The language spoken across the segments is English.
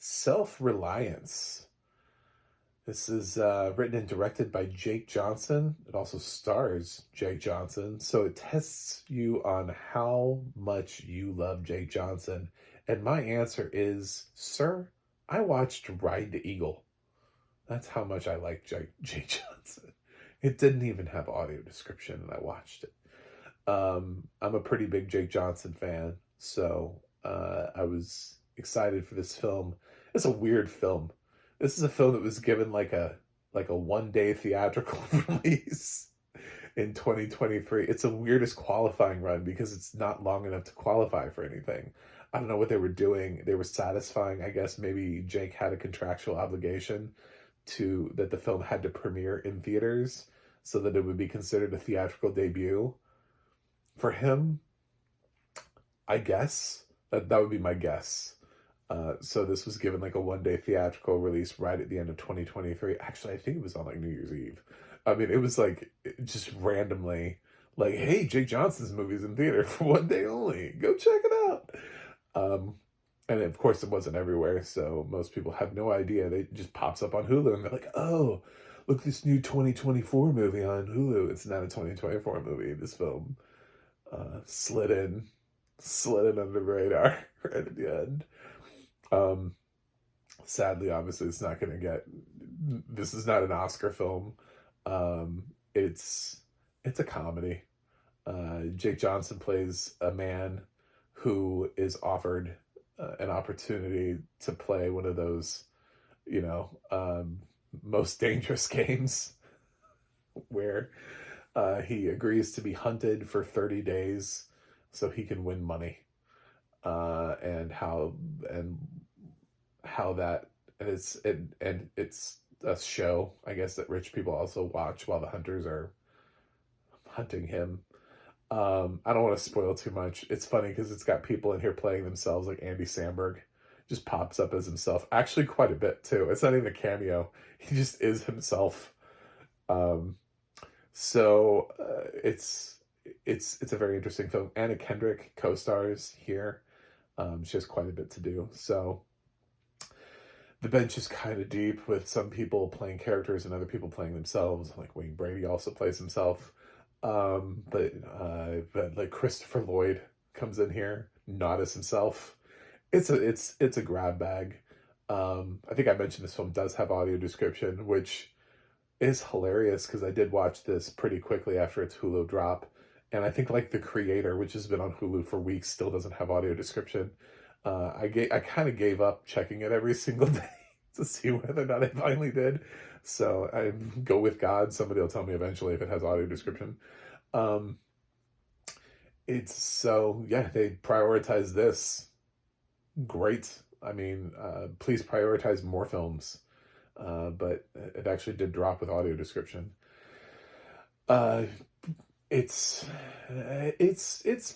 Self-Reliance. This is written and directed by Jake Johnson. It also stars Jake Johnson. So it tests you on how much you love Jake Johnson. And my answer is, sir, I watched Ride the Eagle. That's how much I like Jake Johnson. It didn't even have audio description, and I watched it. I'm a pretty big Jake Johnson fan, so I was excited for this film. It's a weird film. This is a film that was given like a 1 day theatrical release in 2023. It's the weirdest qualifying run because it's not long enough to qualify for anything. I don't know what they were doing. They were satisfying, I guess maybe Jake had a contractual obligation to that the film had to premiere in theaters so that it would be considered a theatrical debut for him. I guess that would be my guess. So this was given like a 1 day theatrical release right at the end of 2023. Actually, I think it was on like New Year's Eve. I mean, it was like just randomly like, hey, Jake Johnson's movie's in theater for 1 day only. Go check it out. And of course, it wasn't everywhere, so most people have no idea. It just pops up on Hulu, and they're like, oh, look, this new 2024 movie on Hulu. It's not a 2024 movie. This film slid in under the radar right at the end. Sadly, obviously, it's not going to get. This is not an Oscar film. It's a comedy. Jake Johnson plays a man who is offered an opportunity to play one of those, most dangerous games where he agrees to be hunted for 30 days so he can win money. And how that and it's a show, I guess, that rich people also watch while the hunters are hunting him. I don't want to spoil too much. It's funny because it's got people in here playing themselves, like Andy Samberg just pops up as himself. Actually, quite a bit too. It's not even a cameo. He just is himself. So it's a very interesting film. Anna Kendrick co-stars here. She has quite a bit to do. So the bench is kind of deep with some people playing characters and other people playing themselves. Like Wayne Brady also plays himself. But like Christopher Lloyd comes in here, not as himself. It's a grab bag. I think I mentioned this film does have audio description, which is hilarious because I did watch this pretty quickly after its Hulu drop. And I think like The Creator, which has been on Hulu for weeks, still doesn't have audio description. I kind of gave up checking it every single day to see whether or not it finally did. So I go with God. Somebody will tell me eventually if it has audio description. It's so, yeah, they prioritize this. Great. I mean, please prioritize more films. But it actually did drop with audio description. It's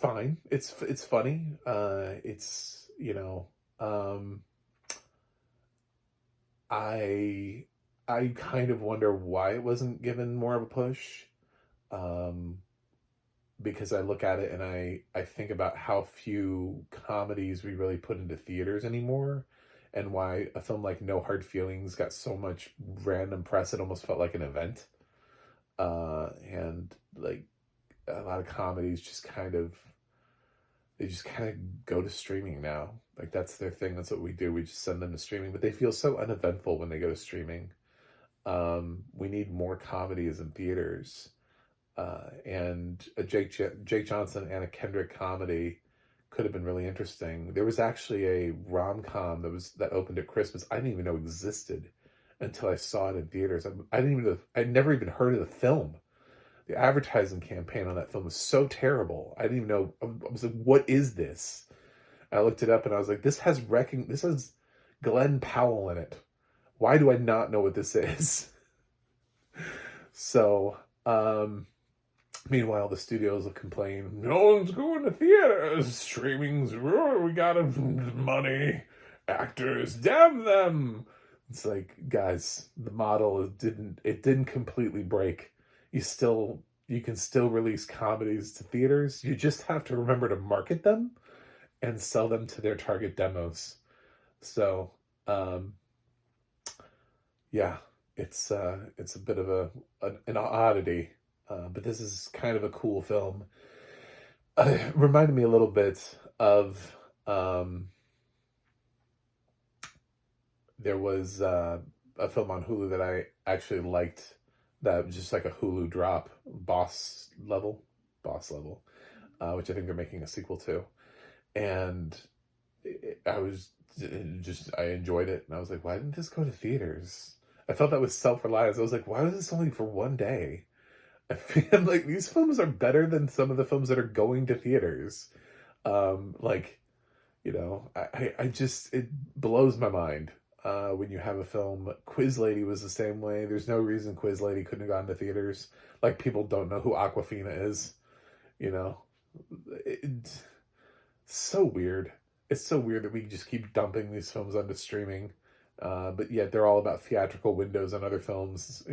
fine. It's funny. I kind of wonder why it wasn't given more of a push. Because I look at it and I think about how few comedies we really put into theaters anymore, and why a film like No Hard Feelings got so much random press it almost felt like an event. And like a lot of comedies just kind of go to streaming now. Like that's their thing. That's what we do. We just send them to streaming, but they feel so uneventful when they go to streaming. We need more comedies in theaters. And a Jake Johnson, Anna Kendrick comedy could have been really interesting. There was actually a rom-com that opened at Christmas. I didn't even know existed until I saw it in theaters. I'd never even heard of the film. The advertising campaign on that film was so terrible. I didn't even know. I was like, what is this? And I looked it up and I was like, this has Glenn Powell in it. Why do I not know what this is? So, meanwhile, the studios will complain, no one's going to theaters. Streaming's, we got money. Actors, damn them. It's like, guys, the model didn't completely break. You can still release comedies to theaters. You just have to remember to market them and sell them to their target demos. So Um, yeah, it's a bit of an oddity, but this is kind of a cool film. Reminded me a little bit of there was a film on Hulu that I actually liked, that was just like a Hulu drop, Boss Level, which I think they're making a sequel to, and I was just I enjoyed it, and I was like, why didn't this go to theaters? I felt that was self-reliance. I was like, why was this only for one day? I feel like these films are better than some of the films that are going to theaters. Like, I just, it blows my mind when you have a film. Quiz Lady was the same way. There's no reason Quiz Lady couldn't have gone to theaters. Like, people don't know who Aquafina is, you know? It's so weird. It's so weird that we just keep dumping these films onto streaming. But yet they're all about theatrical windows on other films.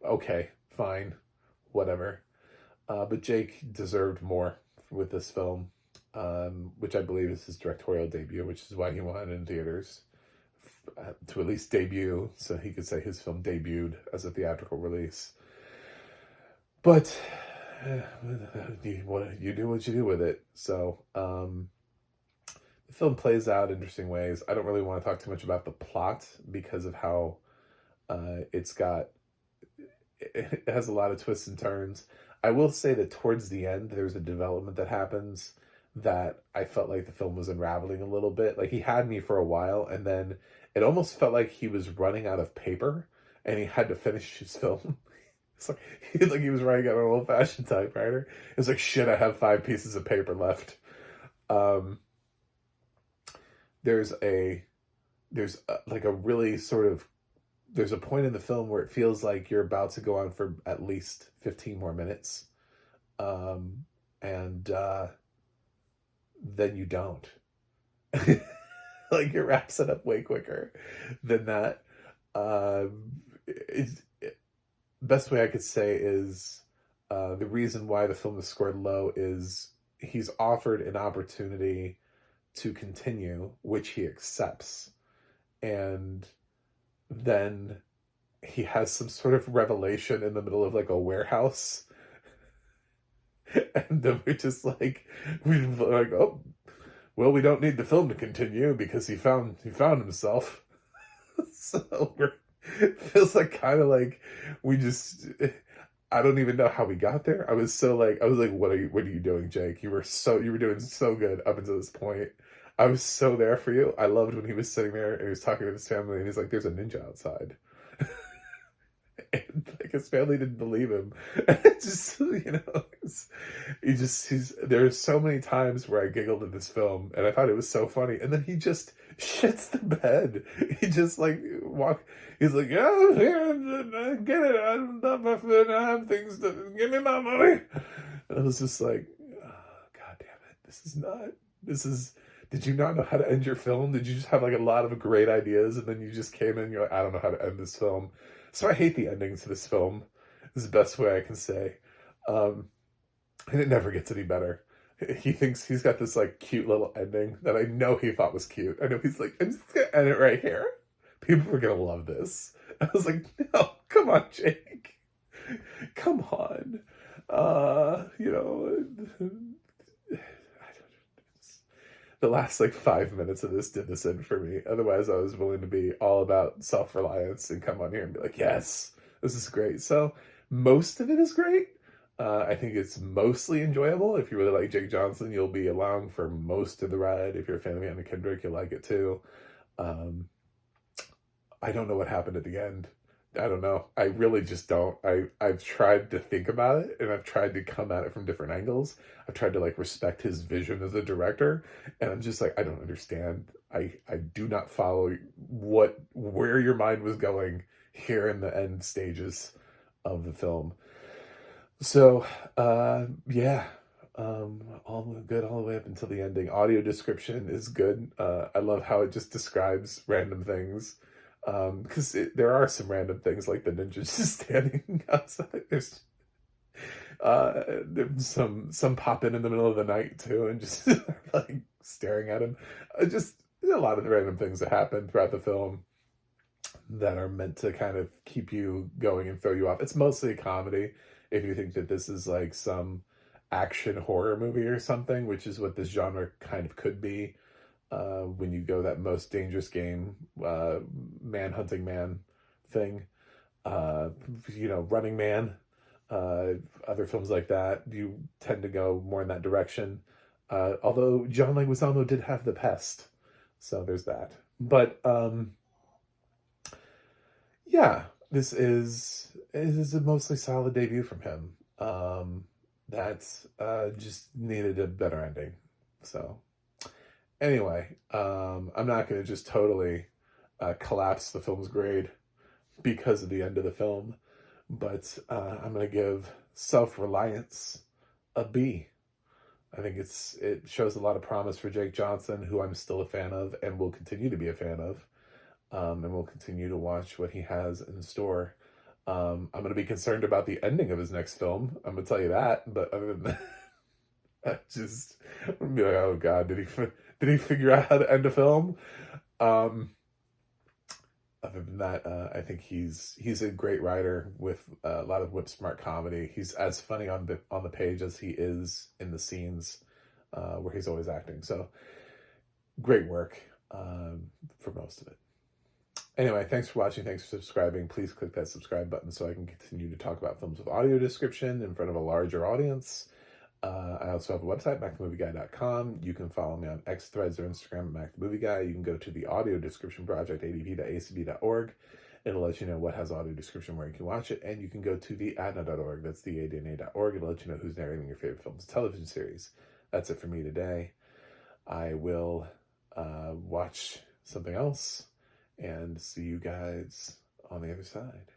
Okay, fine, whatever. But Jake deserved more with this film, which I believe is his directorial debut, which is why he wanted it in theaters, to at least debut, so he could say his film debuted as a theatrical release. But you do what you do with it. So the film plays out in interesting ways. I don't really want to talk too much about the plot because of how it has a lot of twists and turns. I will say that towards the end, there's a development that happens that I felt like the film was unraveling a little bit. Like, he had me for a while, and then it almost felt like he was running out of paper, and he had to finish his film. It's like he was writing on an old-fashioned typewriter. It's like, shit, I have 5 pieces of paper left. Um, there's like a really sort of, there's a point in the film where it feels like you're about to go on for at least 15 more minutes. And then you don't. Like, it wraps it up way quicker than that. Best way I could say is the reason why the film is scored low is he's offered an opportunity to continue, which he accepts. And then he has some sort of revelation in the middle of like a warehouse. And then we're like, oh, well, we don't need the film to continue because he found himself. So it feels like kind of like we just, I don't even know how we got there. I was like, what are you doing, Jake? You were doing so good up until this point. I was so there for you. I loved when he was sitting there and he was talking to his family and he's like, there's a ninja outside. And like, his family didn't believe him. And it's just, there's so many times where I giggled at this film and I thought it was so funny. And then he just shits the bed. He just he's like, yeah, I'm here, get it. I'm not my food. I have things to, give me my money. And I was just like, oh, God damn it. Did you not know how to end your film? Did you just have like a lot of great ideas and then you just came in and you're like, I don't know how to end this film. So I hate the ending to this film. This is the best way I can say. And it never gets any better. He thinks he's got this like cute little ending that I know he thought was cute. I know he's like, I'm just gonna end it right here. People are gonna love this. I was like, no, come on, Jake. Come on. The last like 5 minutes of this did this in for me. Otherwise, I was willing to be all about self-reliance and come on here and be like, yes, this is great. So most of it is great. I think it's mostly enjoyable. If you really like Jake Johnson, you'll be along for most of the ride. If you're a fan of Anna Kendrick, you'll like it too. I don't know what happened at the end. I don't know. I really just don't. I've tried to think about it and I've tried to come at it from different angles. I've tried to like respect his vision as a director, and I'm just like, I don't understand. I do not follow where your mind was going here in the end stages of the film. So yeah. All good all the way up until the ending. Audio description is good. I love how it just describes random things. Because there are some random things like the ninja just standing outside. There's some pop in the middle of the night too, and just like staring at him. there's a lot of random things that happen throughout the film that are meant to kind of keep you going and throw you off. It's mostly a comedy. If you think that this is like some action horror movie or something, which is what this genre kind of could be, when you go that most dangerous game, man hunting man thing, uh, Running Man, other films like that, you tend to go more in that direction. Although John Leguizamo did have The Pest, so there's that. But yeah, this is a mostly solid debut from him. That just needed a better ending. So anyway, I'm not going to just totally collapse the film's grade because of the end of the film, but I'm going to give Self-Reliance a B. I think it shows a lot of promise for Jake Johnson, who I'm still a fan of and will continue to be a fan of, and we'll continue to watch what he has in store. I'm going to be concerned about the ending of his next film. I'm going to tell you that. But other than that, I just I'm gonna be like, oh God, did he figure out how to end a film? Um, Other than that, I think he's a great writer with a lot of whip smart comedy. He's as funny on the page as he is in the scenes where he's always acting. So great work for most of it. Anyway, thanks for watching. Thanks for subscribing. Please click that subscribe button so I can continue to talk about films with audio description in front of a larger audience. I also have a website, MacTheMovieGuy.com. You can follow me on X, Threads, or Instagram at MacTheMovieGuy. You can go to the audio description project, adp.acb.org. It'll let you know what has audio description, where you can watch it. And you can go to the ADNA.org. That's the ADNA.org. It'll let you know who's narrating your favorite films and television series. That's it for me today. I will watch something else and see you guys on the other side.